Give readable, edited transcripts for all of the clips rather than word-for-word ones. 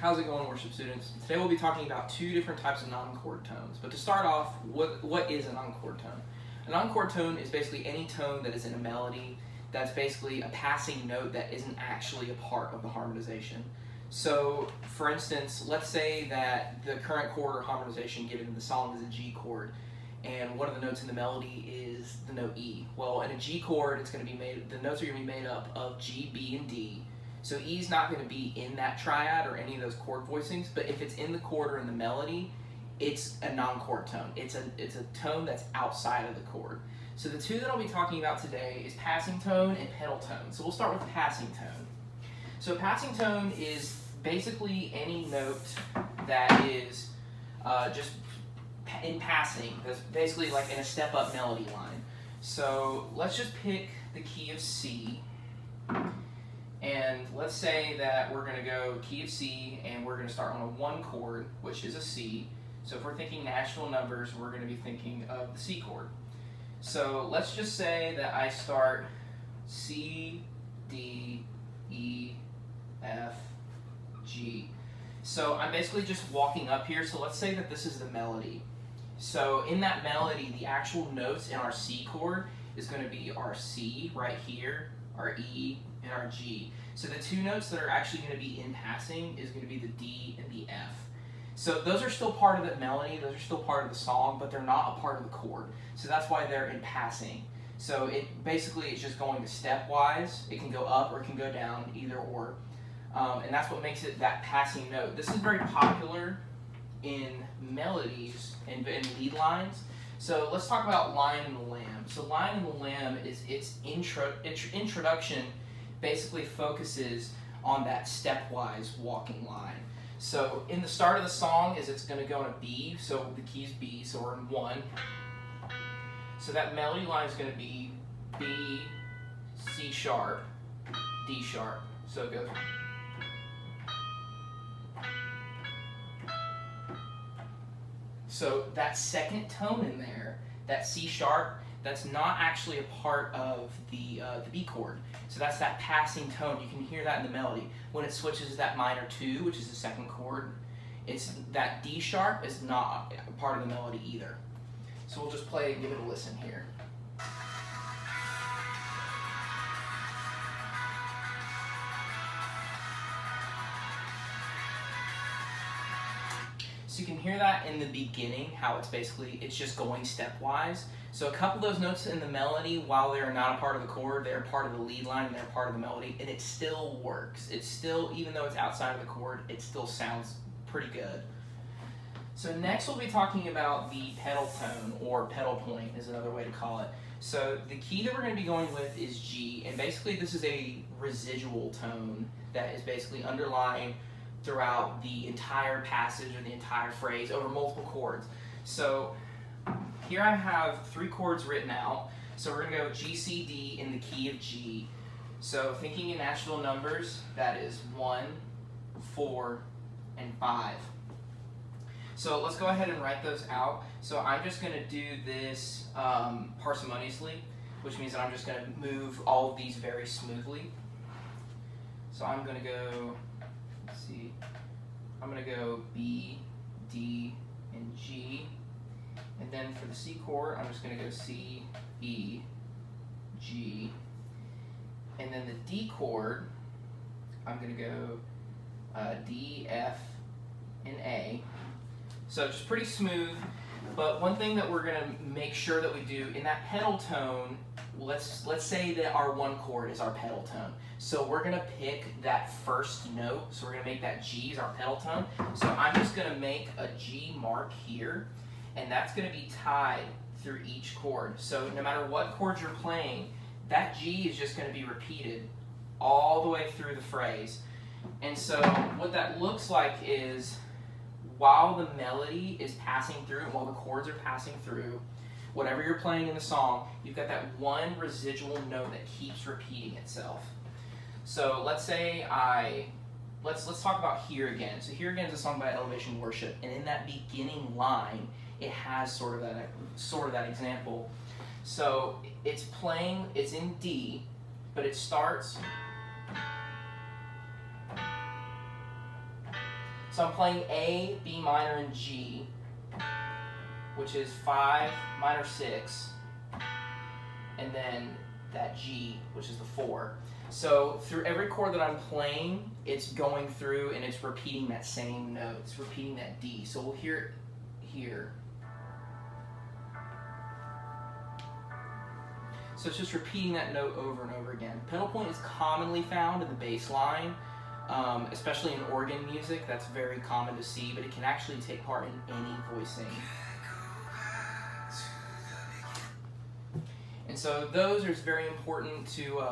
How's it going, worship students? Today we'll be talking about two different types of non-chord tones. But to start off, what is a non-chord tone? A non-chord tone is basically any tone that is in a melody that's basically a passing note that isn't actually a part of the harmonization. So, for instance, let's say that the current chord or harmonization given in the song is a G chord, and one of the notes in the melody is the note E. Well, in a G chord, it's going to be the notes are going to be made up of G, B, and D. So E is not going to be in that triad or any of those chord voicings, but if it's in the chord or in the melody, it's a non-chord tone. It's a tone that's outside of the chord. So the two that I'll be talking about today is passing tone and pedal tone. So we'll start with passing tone. So passing tone is basically any note that is just in passing. That's basically like in a step-up melody line. So let's just pick the key of C. And let's say that we're going to go key of C and we're going to start on a 1 chord, which is a C. So if we're thinking natural numbers, we're going to be thinking of the C chord. So let's just say that I start C, D, E, F, G. So I'm basically just walking up here. So let's say that this is the melody. So in that melody, the actual notes in our C chord is going to be our C right here, our E, and our G. So the two notes that are actually going to be in passing is going to be the D and the F. So those are still part of the melody, those are still part of the song, but they're not a part of the chord. So that's why they're in passing. So it basically is just going stepwise. It can go up or it can go down, either or. And that's what makes it that passing note. This is very popular in melodies and lead lines. So let's talk about Lion and the Lamb. So Lion and the Lamb is its introduction basically focuses on that stepwise walking line. So in the start of the song it's going to go in a B, so the key is B, so we're in 1. So that melody line is going to be B, C sharp, D sharp. So it goes. So that second tone in there, that C sharp, that's not actually a part of the B chord. So that's that passing tone. You can hear that in the melody. When it switches to that minor 2, which is the second chord, it's that D sharp is not a part of the melody either. So we'll just play and give it a listen here. So you can hear that in the beginning, how it's just going stepwise. So a couple of those notes in the melody, while they're not a part of the chord, they're part of the lead line and they're part of the melody, and it still works. It's still, even though it's outside of the chord, it still sounds pretty good. So next we'll be talking about the pedal tone, or pedal point is another way to call it. So the key that we're going to be going with is G, and basically this is a residual tone that is basically underlying throughout the entire passage or the entire phrase over multiple chords. So here I have 3 chords written out. So we're going to go G, C, D in the key of G. So thinking in natural numbers, that is 1, 4, and 5. So let's go ahead and write those out. So I'm just going to do this parsimoniously, which means that I'm just going to move all of these very smoothly. So I'm going to go, let's see, I'm going to go B, D, and G. And then for the C chord, I'm just going to go C, E, G. And then the D chord, I'm going to go D, F, and A. So just pretty smooth. But one thing that we're going to make sure that we do in that pedal tone, let's say that our 1 chord is our pedal tone. So we're going to pick that first note. So we're going to make that G as our pedal tone. So I'm just going to make a G mark here. And that's going to be tied through each chord. So no matter what chord you're playing, that G is just going to be repeated all the way through the phrase. And so what that looks like is, while the melody is passing through and while the chords are passing through, whatever you're playing in the song, you've got that one residual note that keeps repeating itself. So let's say let's talk about Here Again. So Here Again is a song by Elevation Worship, and in that beginning line, it has sort of that example. So it's in D, but it starts So I'm playing A, B minor, and G, which is 5 minor 6, and then that G, which is the 4. So through every chord that I'm playing, it's going through and it's repeating that same note. It's repeating that D. So we'll hear it here. So it's just repeating that note over and over again. Pedal point is commonly found in the bass line, especially in organ music. That's very common to see, but it can actually take part in any voicing. And so those are very important to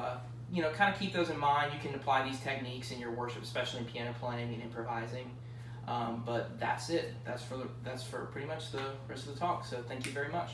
kind of keep those in mind. You can apply these techniques in your worship, especially in piano playing and improvising. But that's it. That's for pretty much the rest of the talk. So thank you very much.